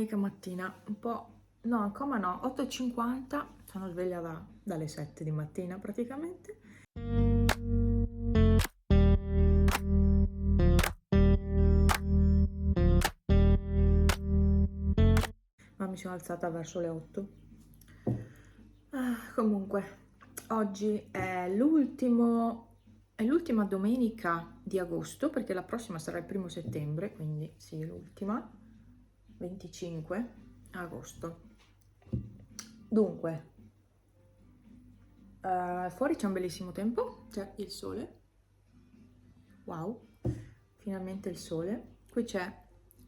domenica mattina, un po', no, come no, 8:50, sono sveglia dalle 7 di mattina praticamente. Ma mi sono alzata verso le 8. Comunque, oggi è l'ultima domenica di agosto, perché la prossima sarà il 1° settembre, quindi sì, l'ultima, 25 agosto. Dunque, fuori c'è un bellissimo tempo, c'è il sole. Wow, finalmente il sole. Qui c'è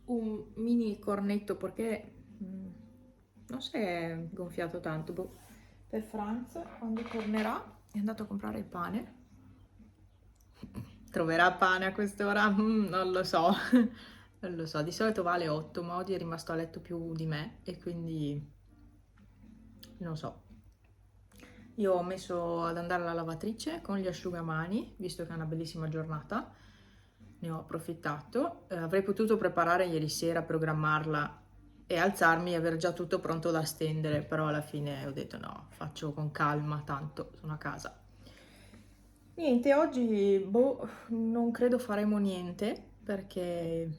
un mini cornetto perché non si è gonfiato tanto. Boh. Per Franz, quando tornerà, è andato a comprare il pane. Troverà pane a quest'ora? Non lo so. Non lo so, di solito va alle 8, ma oggi è rimasto a letto più di me e quindi non so. Io ho messo ad andare alla lavatrice con gli asciugamani, visto che è una bellissima giornata, ne ho approfittato. Avrei potuto preparare ieri sera, programmarla e alzarmi e aver già tutto pronto da stendere, però alla fine ho detto no, faccio con calma, tanto sono a casa. Niente, oggi non credo faremo niente perché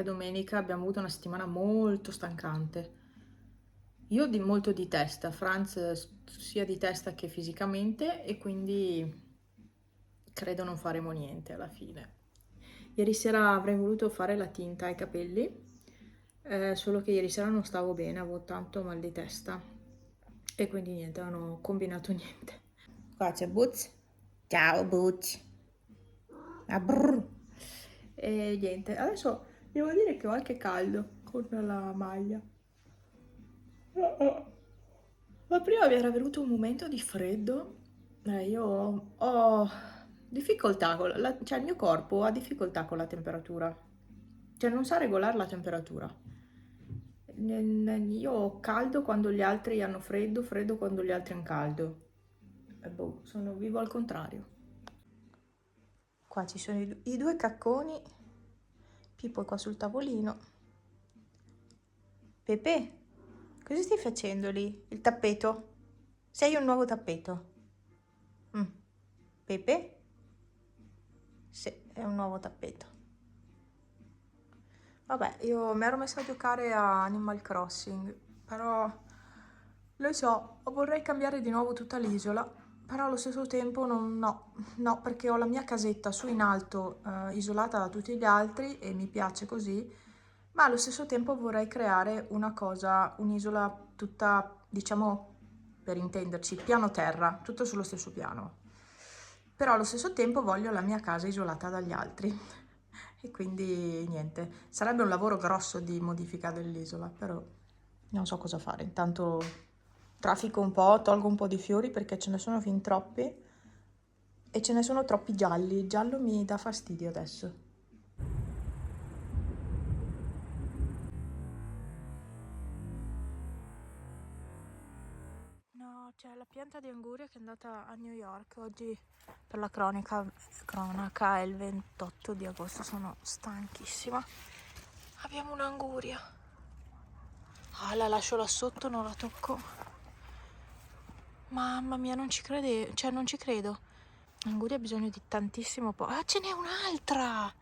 domenica abbiamo avuto una settimana molto stancante. Io molto di testa, Franz sia di testa che fisicamente e quindi credo non faremo niente alla fine. Ieri sera avrei voluto fare la tinta ai capelli, solo che ieri sera non stavo bene, avevo tanto mal di testa e quindi niente, non ho combinato niente. Qua c'è Boots. Ciao Boots. E niente, adesso devo dire che ho anche caldo con la maglia. Ma prima mi era venuto un momento di freddo. Io ho difficoltà cioè il mio corpo ha difficoltà con la temperatura. Cioè non sa regolare la temperatura. Io ho caldo quando gli altri hanno freddo, freddo quando gli altri hanno caldo. E boh, vivo al contrario. Qua ci sono i due cacconi. Pippo è qua sul tavolino. Pepe, cosa stai facendo lì? Il tappeto? Sei un nuovo tappeto? Pepe? Sì, è un nuovo tappeto. Vabbè, io mi ero messa a giocare a Animal Crossing, però lo so, vorrei cambiare di nuovo tutta l'isola, però allo stesso tempo no, perché ho la mia casetta su in alto, isolata da tutti gli altri e mi piace così, ma allo stesso tempo vorrei creare un'isola tutta, diciamo, per intenderci, piano terra, tutto sullo stesso piano. Però allo stesso tempo voglio la mia casa isolata dagli altri. E quindi niente, sarebbe un lavoro grosso di modifica dell'isola, però non so cosa fare. Intanto traffico un po', tolgo un po' di fiori perché ce ne sono fin troppi e ce ne sono troppi gialli. Il giallo mi dà fastidio adesso. No, c'è la pianta di anguria che è andata a New York oggi per la cronaca è il 28 di agosto, sono stanchissima. Abbiamo un'anguria. Ah, la lascio là sotto, non la tocco. Mamma mia, non ci credo, cioè non ci credo. L'anguria ha bisogno di tantissimo po'. Ah, ce n'è un'altra!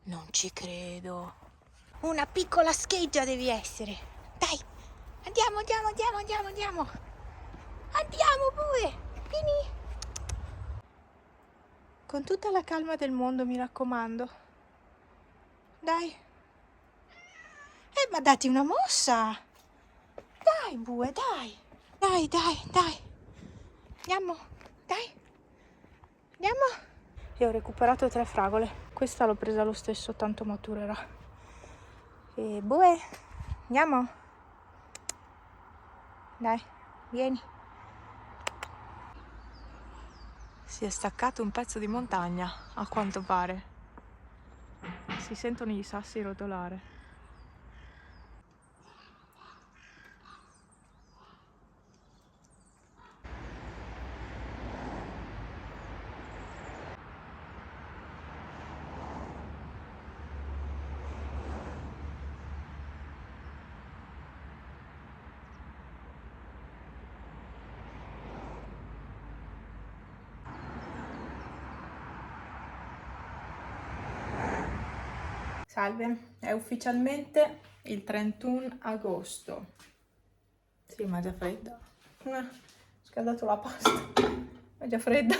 Non ci credo. Una piccola scheggia devi essere. Dai, andiamo. Andiamo pure, vieni. Con tutta la calma del mondo, mi raccomando. Dai. Ma datti una mossa. Dai, bue, dai. Dai. Andiamo, dai. Andiamo. E ho recuperato 3 fragole. Questa l'ho presa lo stesso, tanto maturerà. E bue, andiamo. Dai, vieni. Si è staccato un pezzo di montagna, a quanto pare. Si sentono i sassi rotolare. Salve, è ufficialmente il 31 agosto. Sì, ma è già fredda. Ho scaldato la pasta, è già fredda.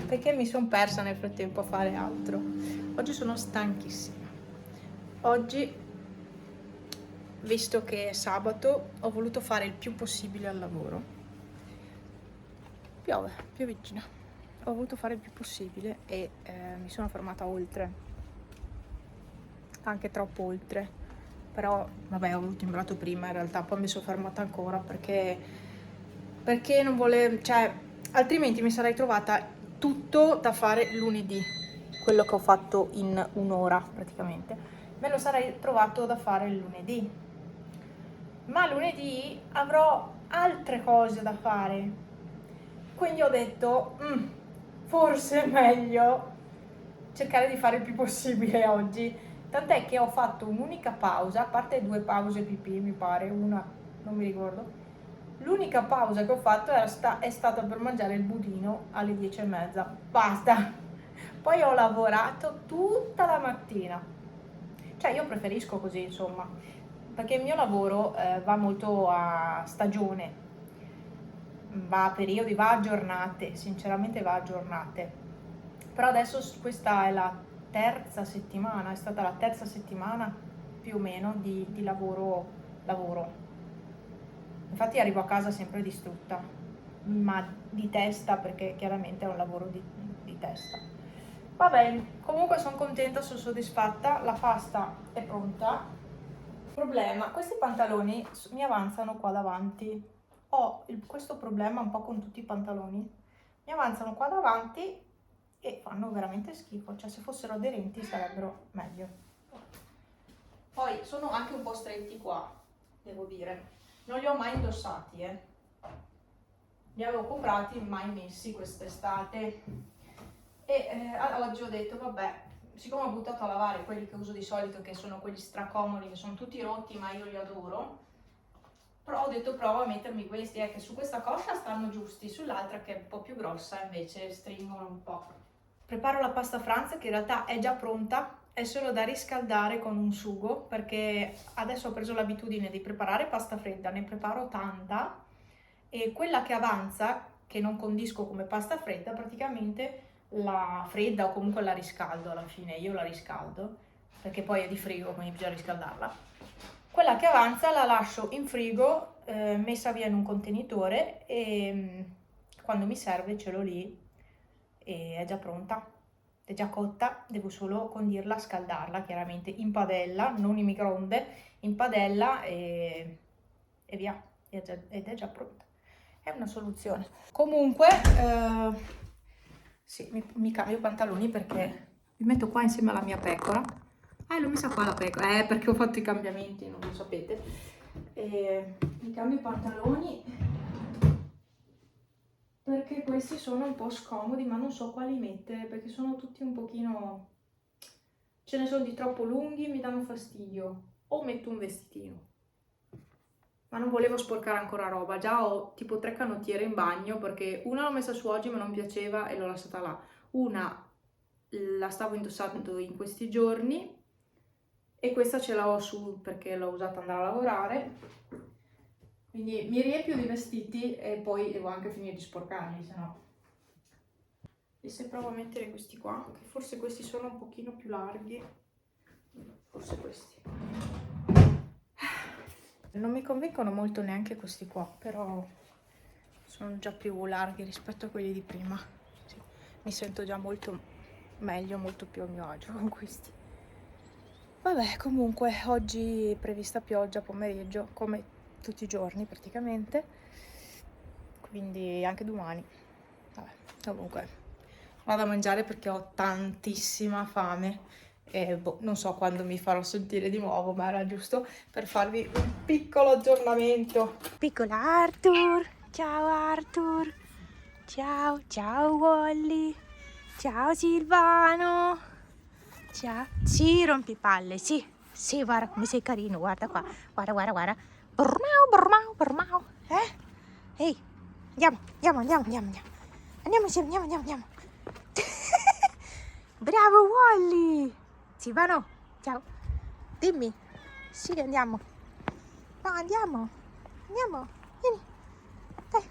Perché mi sono persa nel frattempo a fare altro. Oggi sono stanchissima. Oggi, visto che è sabato, ho voluto fare il più possibile al lavoro. Piove, piovigina. Ho voluto fare il più possibile e mi sono fermata oltre. Anche troppo oltre, però vabbè, ho avuto imbrato prima in realtà, poi mi sono fermata ancora perché non volevo, cioè altrimenti mi sarei trovata tutto da fare lunedì, quello che ho fatto in un'ora praticamente, me lo sarei trovato da fare il lunedì, ma lunedì avrò altre cose da fare, quindi ho detto forse è meglio cercare di fare il più possibile oggi. Tant'è che ho fatto un'unica pausa, a parte 2 pause pipì, mi pare, una, non mi ricordo. L'unica pausa che ho fatto è stata per mangiare il budino alle 10:30. Basta! Poi ho lavorato tutta la mattina. Cioè io preferisco così, insomma, perché il mio lavoro va molto a stagione, va a periodi, va a giornate, sinceramente va a giornate. Però adesso questa è la terza settimana, è stata la terza settimana più o meno di lavoro. Infatti arrivo a casa sempre distrutta, ma di testa, perché chiaramente è un lavoro di testa. Va bene, comunque sono contenta, sono soddisfatta, la pasta è pronta. Problema, questi pantaloni mi avanzano qua davanti. Ho questo problema un po' con tutti i pantaloni. Mi avanzano qua davanti e fanno veramente schifo, cioè se fossero aderenti sarebbero meglio. Poi sono anche un po' stretti qua, devo dire. Non li ho mai indossati, li avevo comprati, mai messi quest'estate. E oggi ho detto, vabbè, siccome ho buttato a lavare quelli che uso di solito, che sono quelli stracomodi, che sono tutti rotti, ma io li adoro, però ho detto provo a mettermi questi, che su questa coscia stanno giusti, sull'altra che è un po' più grossa invece stringono un po'. Preparo la pasta Franz, che in realtà è già pronta, è solo da riscaldare con un sugo, perché adesso ho preso l'abitudine di preparare pasta fredda, ne preparo tanta, e quella che avanza, che non condisco come pasta fredda, praticamente la fredda o comunque la riscaldo alla fine, io la riscaldo, perché poi è di frigo, quindi bisogna riscaldarla. Quella che avanza la lascio in frigo, messa via in un contenitore, e quando mi serve ce l'ho lì e è già pronta, è già cotta, devo solo condirla, scaldarla chiaramente in padella, non in microonde, in padella e via, ed è già pronta. È una soluzione. Comunque, sì, mi cambio i pantaloni perché mi metto qua insieme alla mia pecora. L'ho messa qua la pecora, perché ho fatto i cambiamenti, non lo sapete. Mi cambio i pantaloni perché questi sono un po' scomodi, ma non so quali mettere, perché sono tutti un pochino... Ce ne sono di troppo lunghi, mi danno fastidio. O metto un vestitino. Ma non volevo sporcare ancora roba, già ho tipo 3 canottiere in bagno, perché una l'ho messa su oggi ma non piaceva e l'ho lasciata là. Una la stavo indossando in questi giorni e questa ce l'ho su perché l'ho usata andare a lavorare. Quindi mi riempio di vestiti e poi devo anche finire di sporcarli, se no. E se provo a mettere questi qua, che forse questi sono un pochino più larghi, forse questi. Non mi convincono molto neanche questi qua, però sono già più larghi rispetto a quelli di prima. Sì, mi sento già molto meglio, molto più a mio agio con questi. Vabbè, comunque oggi è prevista pioggia pomeriggio, come tutti i giorni praticamente, quindi anche domani. Vabbè, comunque vado a mangiare perché ho tantissima fame e non so quando mi farò sentire di nuovo, ma era giusto per farvi un piccolo aggiornamento. Piccolo Arthur, ciao Arthur, ciao, ciao Wally, ciao Silvano, ciao, sì, rompipalle, sì, sì, guarda come sei carino, guarda qua, guarda, guarda, guarda, brmau, brmau, brmau, ehi, andiamo insieme, andiamo. Bravo Wally! Silvano, Ciao. Dimmi. Sì, andiamo. No, andiamo. Andiamo. Vieni. Dai.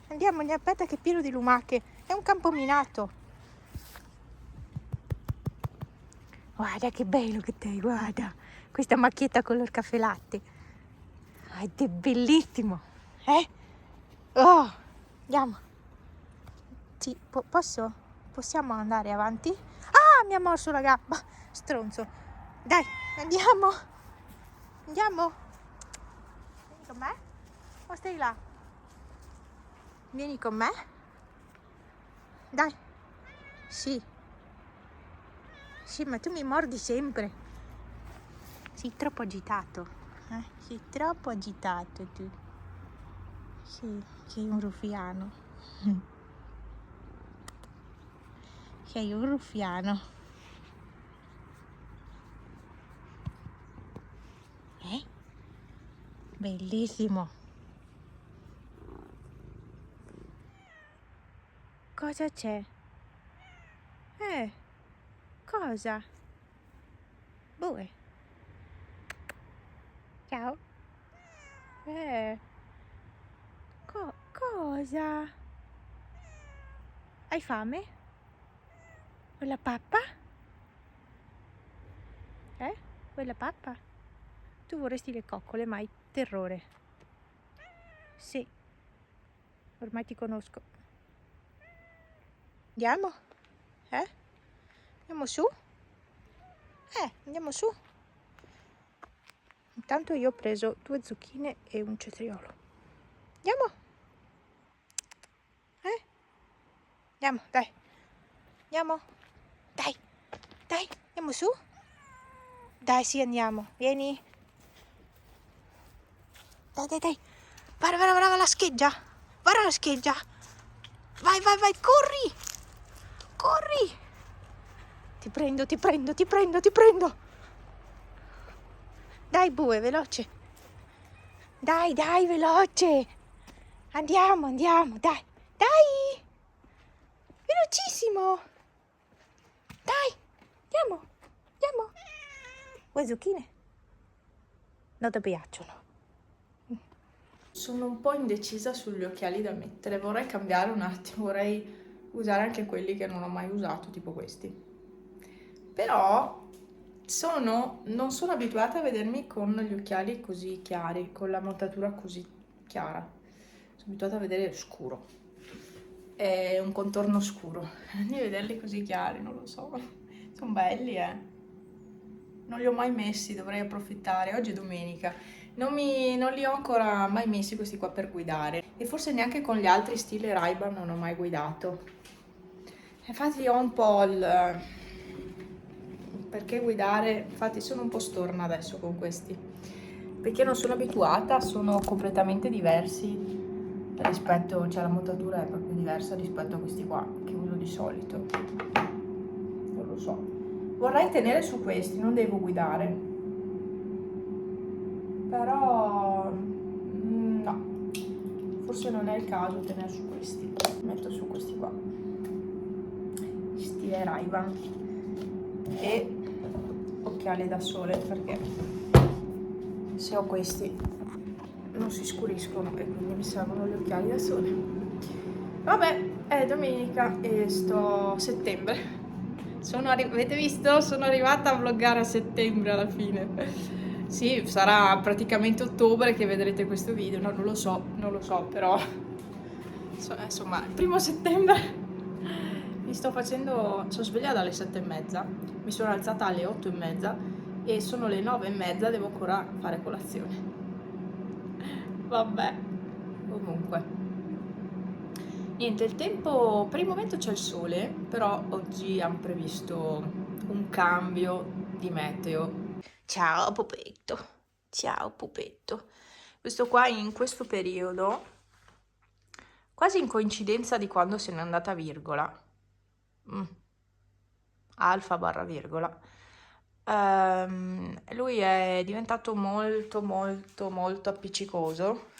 Andiamo, aspetta che è pieno di lumache. È un campo minato. Guarda che bello che sei, guarda. Questa macchietta color caffè latte. Ed è bellissimo. Oh, andiamo. Sì, posso? Possiamo andare avanti? Ah, mi ha morso la gamba. Stronzo. Dai, andiamo. Andiamo. Vieni con me? O stai là? Vieni con me? Dai. Sì. Sì, ma tu mi mordi sempre. Sei troppo agitato. Sei troppo agitato tu. Sì, sei un ruffiano. Sei un ruffiano. Bellissimo. Cosa c'è? Cosa? Bue. Ciao. Cosa? Hai fame? Vuoi la pappa? Vuoi la pappa? Tu vorresti le coccole, ma hai terrore. Sì. Ormai ti conosco. Andiamo? Andiamo su? Andiamo su. Intanto io ho preso 2 zucchine e un cetriolo. Andiamo? Andiamo, dai. Andiamo? Dai, dai, andiamo su? Dai, sì, andiamo. Vieni. Dai, dai, dai. Guarda la scheggia. Guarda la scheggia. Vai, vai, vai, corri. Corri. Ti prendo, ti prendo, ti prendo, ti prendo. Dai, bue, veloce. Dai, dai, veloce. Andiamo, andiamo, dai. Dai. Velocissimo. Dai, andiamo, andiamo. Vuoi zucchine? Non ti piacciono. Sono un po' indecisa sugli occhiali da mettere, vorrei cambiare un attimo, vorrei usare anche quelli che non ho mai usato, tipo questi. Però non sono abituata a vedermi con gli occhiali così chiari, con la montatura così chiara. Sono abituata a vedere scuro. È un contorno scuro. Di vederli così chiari, non lo so. Sono belli, Non li ho mai messi, dovrei approfittare. Oggi è domenica. Non li ho ancora mai messi questi qua per guidare. E forse neanche con gli altri stile Ray-Ban non ho mai guidato. Infatti ho un po' il... Perché guidare? Infatti sono un po' storna adesso con questi. Perché non sono abituata, sono completamente diversi rispetto... Cioè la montatura è proprio diversa rispetto a questi qua che uso di solito. Non lo so. Vorrei tenere su questi, non devo guidare. Però no, forse non è il caso tenere su questi. Metto su questi qua, stile Ray-Ban, e occhiali da sole, perché se ho questi non si scuriscono e quindi mi servono gli occhiali da sole. Vabbè, è domenica e sto a settembre. Avete visto? Sono arrivata a vloggare a settembre alla fine. Sì, sarà praticamente ottobre che vedrete questo video, no, non lo so, però insomma, il 1° settembre sono svegliata alle 7:30, mi sono alzata alle 8:30 e sono le 9:30, devo ancora fare colazione. Vabbè, comunque. Niente, il tempo, per il momento c'è il sole, però oggi hanno previsto un cambio di meteo. Ciao pupetto, ciao pupetto. Questo qua in questo periodo, quasi in coincidenza di quando se n'è andata virgola, alfa barra virgola, lui è diventato molto molto molto appiccicoso.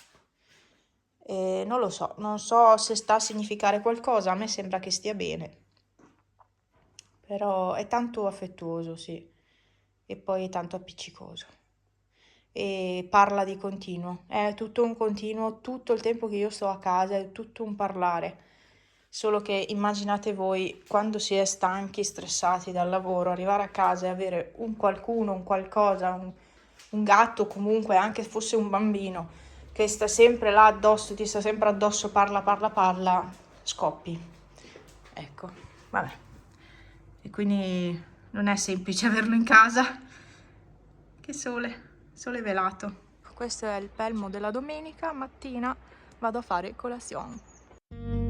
E non lo so, non so se sta a significare qualcosa, a me sembra che stia bene. però è tanto affettuoso, sì, e poi è tanto appiccicoso. E parla di continuo, è tutto un continuo, tutto il tempo che io sto a casa è tutto un parlare. Solo che immaginate voi quando si è stanchi, stressati dal lavoro, arrivare a casa e avere un qualcuno, un qualcosa, un gatto comunque, anche se fosse un bambino, che sta sempre là addosso, ti sta sempre addosso, parla, parla, parla, scoppi. Ecco, vabbè. E quindi non è semplice averlo in casa. Che sole, sole velato. Questo è il pelmo della domenica mattina, vado a fare colazione.